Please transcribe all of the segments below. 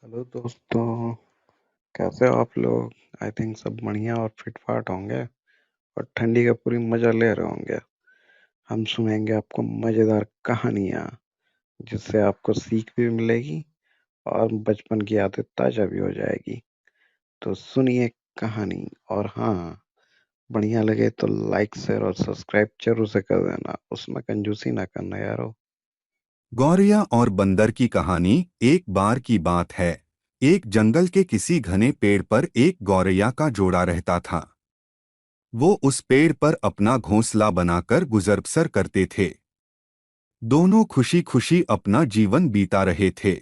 Hello दोस्तों। कैसे हो आप लोग? आई थिंक सब बढ़िया और फिट फाट होंगे और ठंडी का पूरी मजा ले रहे होंगे। हम सुनेंगे आपको मजेदार कहानियाँ जिससे आपको सीख भी मिलेगी और बचपन की यादें ताजा भी हो जाएगी। तो सुनिए कहानी। और हाँ, बढ़िया लगे तो लाइक शेयर और सब्सक्राइब जरूर से कर देना, उसमें कंजूसी ना करना यारो। गौरैया और बंदर की कहानी। एक बार की बात है। एक जंगल के किसी घने पेड़ पर एक गौरैया का जोड़ा रहता था। वो उस पेड़ पर अपना घोंसला बनाकर गुजर बसर करते थे। दोनों खुशी खुशी अपना जीवन बीता रहे थे।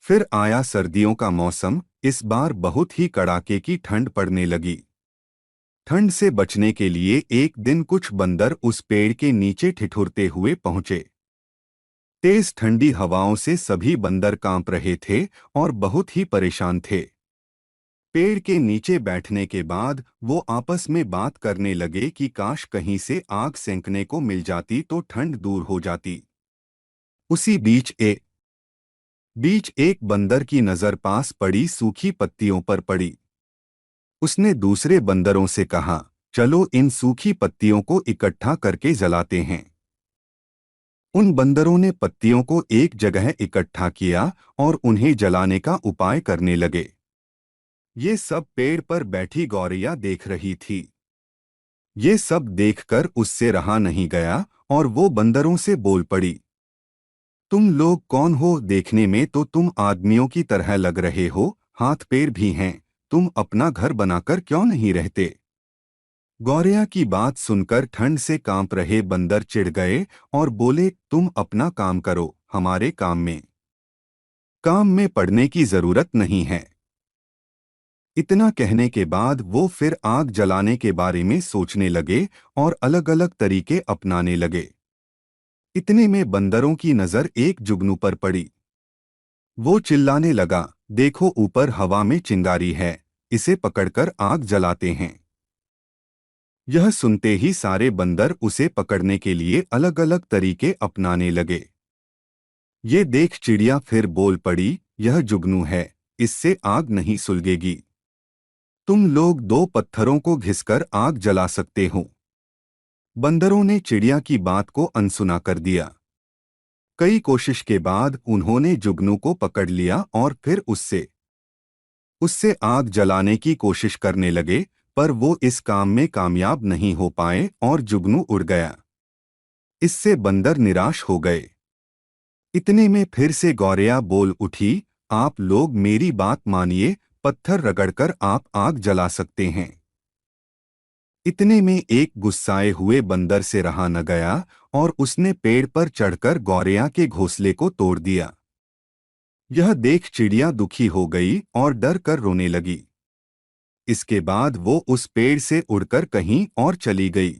फिर आया सर्दियों का मौसम। इस बार बहुत ही कड़ाके की ठंड पड़ने लगी। ठंड से बचने के लिए एक दिन कुछ बंदर उस पेड़ के नीचे ठिठुरते हुए पहुंचे। तेज ठंडी हवाओं से सभी बंदर कांप रहे थे और बहुत ही परेशान थे। पेड़ के नीचे बैठने के बाद वो आपस में बात करने लगे कि काश कहीं से आग सेंकने को मिल जाती तो ठंड दूर हो जाती। उसी बीच एक बंदर की नजर पास पड़ी सूखी पत्तियों पर पड़ी। उसने दूसरे बंदरों से कहा, चलो इन सूखी पत्तियों को इकट्ठा करके जलाते हैं। उन बंदरों ने पत्तियों को एक जगह इकट्ठा किया और उन्हें जलाने का उपाय करने लगे। ये सब पेड़ पर बैठी गौरैया देख रही थी। ये सब देखकर उससे रहा नहीं गया और वो बंदरों से बोल पड़ी, तुम लोग कौन हो? देखने में तो तुम आदमियों की तरह लग रहे हो, हाथ पैर भी हैं। तुम अपना घर बनाकर क्यों नहीं रहते? गौरैया की बात सुनकर ठंड से कांप रहे बंदर चिढ़ गए और बोले, तुम अपना काम करो, हमारे काम में पड़ने की जरूरत नहीं है। इतना कहने के बाद वो फिर आग जलाने के बारे में सोचने लगे और अलग अलग तरीके अपनाने लगे। इतने में बंदरों की नजर एक जुगनू पर पड़ी। वो चिल्लाने लगा, देखो ऊपर हवा में चिंगारी है, इसे पकड़कर आग जलाते हैं। यह सुनते ही सारे बंदर उसे पकड़ने के लिए अलग अलग तरीके अपनाने लगे। ये देख चिड़िया फिर बोल पड़ी, यह जुगनू है, इससे आग नहीं सुलगेगी। तुम लोग दो पत्थरों को घिसकर आग जला सकते हो। बंदरों ने चिड़िया की बात को अनसुना कर दिया। कई कोशिश के बाद उन्होंने जुगनू को पकड़ लिया और फिर उससे उससे आग जलाने की कोशिश करने लगे, पर वो इस काम में कामयाब नहीं हो पाए और जुगनू उड़ गया। इससे बंदर निराश हो गए। इतने में फिर से गौरैया बोल उठी, आप लोग मेरी बात मानिए, पत्थर रगड़कर आप आग जला सकते हैं। इतने में एक गुस्साए हुए बंदर से रहा न गया और उसने पेड़ पर चढ़कर गौरैया के घोंसले को तोड़ दिया। यह देख चिड़िया दुखी हो गई और डर कर रोने लगी। इसके बाद वो उस पेड़ से उड़कर कहीं और चली गई।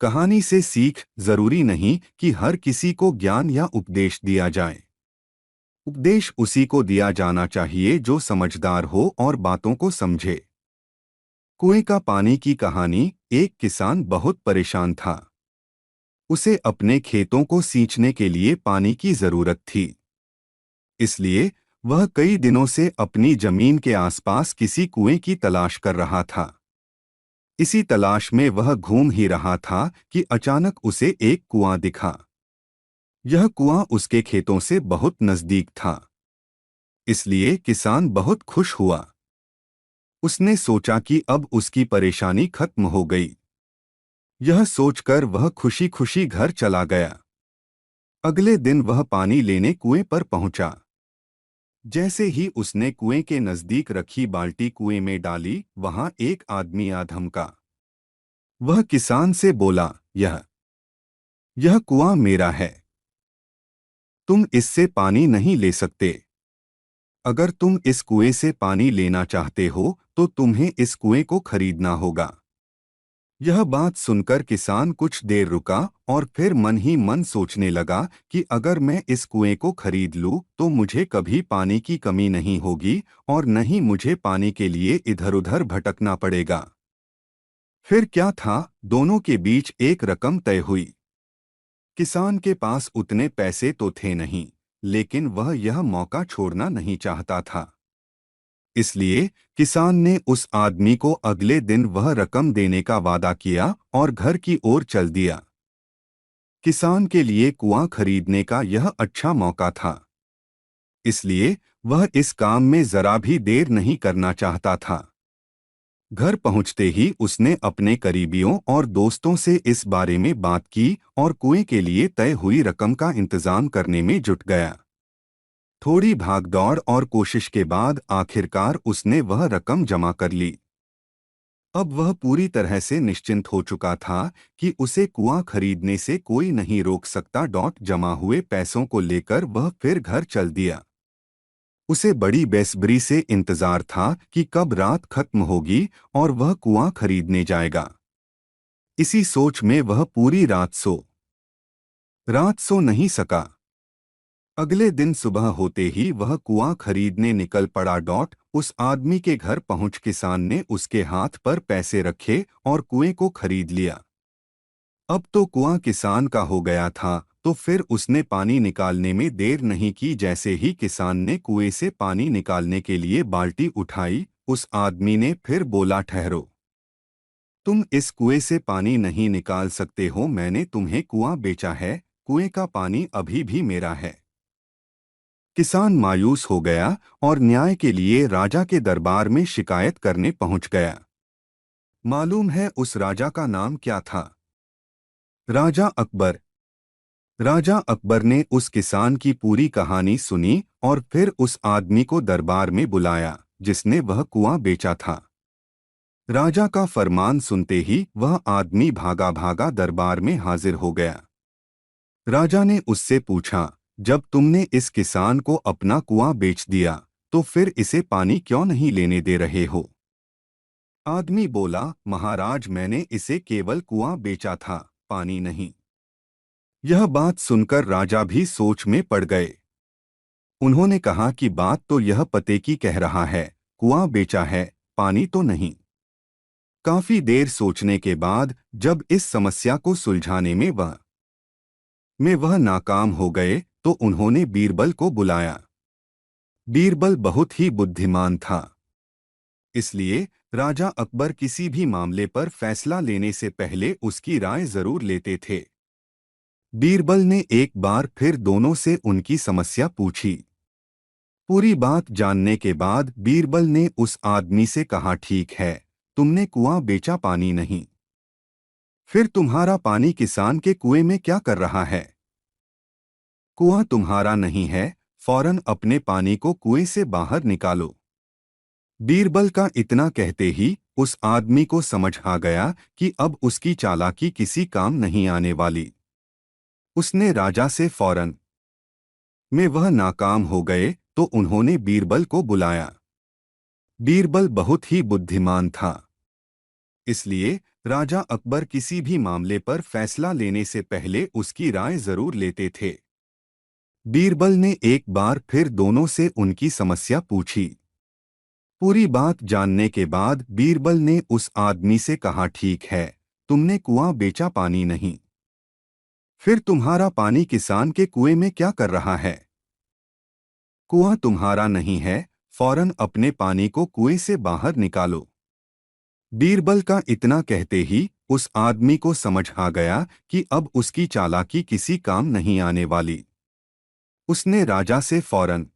कहानी से सीख, जरूरी नहीं कि हर किसी को ज्ञान या उपदेश दिया जाए। उपदेश उसी को दिया जाना चाहिए जो समझदार हो और बातों को समझे। कुएं का पानी की कहानी। एक किसान बहुत परेशान था। उसे अपने खेतों को सींचने के लिए पानी की जरूरत थी। इसलिए वह कई दिनों से अपनी जमीन के आसपास किसी कुएं की तलाश कर रहा था। इसी तलाश में वह घूम ही रहा था कि अचानक उसे एक कुआं दिखा। यह कुआं उसके खेतों से बहुत नजदीक था, इसलिए किसान बहुत खुश हुआ। उसने सोचा कि अब उसकी परेशानी खत्म हो गई। यह सोचकर वह खुशी खुशी घर चला गया। अगले दिन वह पानी लेने कुएं पर पहुंचा। जैसे ही उसने कुएं के नजदीक रखी बाल्टी कुएं में डाली, वहां एक आदमी आ धमका। वह किसान से बोला, यह कुआं मेरा है। तुम इससे पानी नहीं ले सकते। अगर तुम इस कुएं से पानी लेना चाहते हो तो तुम्हें इस कुएं को खरीदना होगा। यह बात सुनकर किसान कुछ देर रुका और फिर मन ही मन सोचने लगा कि अगर मैं इस कुएं को खरीद लूं तो मुझे कभी पानी की कमी नहीं होगी और न ही मुझे पानी के लिए इधर-उधर भटकना पड़ेगा। फिर क्या था, दोनों के बीच एक रकम तय हुई। किसान के पास उतने पैसे तो थे नहीं, लेकिन वह यह मौका छोड़ना नहीं चाहता था। इसलिए किसान ने उस आदमी को अगले दिन वह रकम देने का वादा किया और घर की ओर चल दिया। किसान के लिए कुआं खरीदने का यह अच्छा मौका था, इसलिए वह इस काम में जरा भी देर नहीं करना चाहता था। घर पहुंचते ही उसने अपने करीबियों और दोस्तों से इस बारे में बात की और कुएं के लिए तय हुई रकम का इंतजाम करने में जुट गया। थोड़ी भागदौड़ और कोशिश के बाद आखिरकार उसने वह रकम जमा कर ली। अब वह पूरी तरह से निश्चिंत हो चुका था कि उसे कुआं खरीदने से कोई नहीं रोक सकता। जमा हुए पैसों को लेकर वह फिर घर चल दिया। उसे बड़ी बेसब्री से इंतजार था कि कब रात खत्म होगी और वह कुआं खरीदने जाएगा। इसी सोच में वह पूरी रात सो नहीं सका। अगले दिन सुबह होते ही वह कुआं खरीदने निकल पड़ा। उस आदमी के घर पहुंच किसान ने उसके हाथ पर पैसे रखे और कुएं को खरीद लिया। अब तो कुआं किसान का हो गया था, तो फिर उसने पानी निकालने में देर नहीं की। जैसे ही किसान ने कुएं से पानी निकालने के लिए बाल्टी उठाई, उस आदमी ने फिर बोला, ठहरो, तुम इस कुएं से पानी नहीं निकाल सकते हो। मैंने तुम्हें कुआं बेचा है, कुएं का पानी अभी भी मेरा है। किसान मायूस हो गया और न्याय के लिए राजा के दरबार में शिकायत करने पहुंच गया। मालूम है उस राजा का नाम क्या था? राजा अकबर। राजा अकबर ने उस किसान की पूरी कहानी सुनी और फिर उस आदमी को दरबार में बुलाया जिसने वह कुआं बेचा था। राजा का फरमान सुनते ही वह आदमी भागा भागा दरबार में हाजिर हो गया। राजा ने उससे पूछा, जब तुमने इस किसान को अपना कुआं बेच दिया तो फिर इसे पानी क्यों नहीं लेने दे रहे हो? आदमी बोला, महाराज, मैंने इसे केवल कुआं बेचा था, पानी नहीं। यह बात सुनकर राजा भी सोच में पड़ गए। उन्होंने कहा कि बात तो यह पते की कह रहा है, कुआं बेचा है, पानी तो नहीं। काफी देर सोचने के बाद जब इस समस्या को सुलझाने में वह नाकाम हो गए तो उन्होंने बीरबल को बुलाया। बीरबल बहुत ही बुद्धिमान था, इसलिए राजा अकबर किसी भी मामले पर फैसला लेने से पहले उसकी राय जरूर लेते थे। बीरबल ने एक बार फिर दोनों से उनकी समस्या पूछी। पूरी बात जानने के बाद बीरबल ने उस आदमी से कहा, ठीक है, तुमने कुआं बेचा, पानी नहीं। फिर तुम्हारा पानी किसान के कुएं में क्या कर रहा है? कुआं तुम्हारा नहीं है, फौरन अपने पानी को कुएं से बाहर निकालो। बीरबल का इतना कहते ही उस आदमी को समझ आ गया कि अब उसकी चालाकी किसी काम नहीं आने वाली। उसने राजा से फौरन में वह नाकाम हो गए तो उन्होंने बीरबल को बुलाया। बीरबल बहुत ही बुद्धिमान था, इसलिए राजा अकबर किसी भी मामले पर फैसला लेने से पहले उसकी राय जरूर लेते थे। बीरबल ने एक बार फिर दोनों से उनकी समस्या पूछी। पूरी बात जानने के बाद बीरबल ने उस आदमी से कहा, ठीक है, तुमने कुआं बेचा, पानी नहीं। फिर तुम्हारा पानी किसान के कुएं में क्या कर रहा है? कुआं तुम्हारा नहीं है, फौरन अपने पानी को कुएं से बाहर निकालो। बीरबल का इतना कहते ही उस आदमी को समझ आ गया कि अब उसकी चालाकी किसी काम नहीं आने वाली। उसने राजा से फौरन,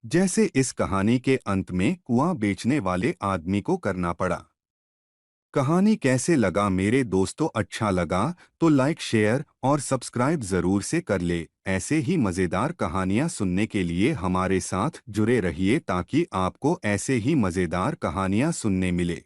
जैसे इस कहानी के अंत में कुआं बेचने वाले आदमी को करना पड़ा। कहानी कैसे लगा मेरे दोस्तों? अच्छा लगा तो लाइक, शेयर और सब्सक्राइब जरूर से कर ले। ऐसे ही मज़ेदार कहानियां सुनने के लिए हमारे साथ जुड़े रहिए ताकि आपको ऐसे ही मज़ेदार कहानियां सुनने मिले।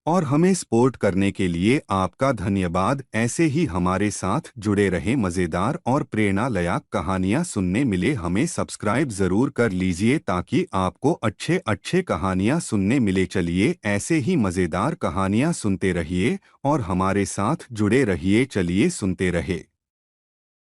और हमें सपोर्ट करने के लिए आपका धन्यवाद। ऐसे ही हमारे साथ जुड़े रहे, मज़ेदार और प्रेरणादायक कहानियां सुनने मिले। हमें सब्सक्राइब ज़रूर कर लीजिए ताकि आपको अच्छे अच्छे कहानियां सुनने मिले। चलिए ऐसे ही मज़ेदार कहानियां सुनते रहिए और हमारे साथ जुड़े रहिए। चलिए सुनते रहे।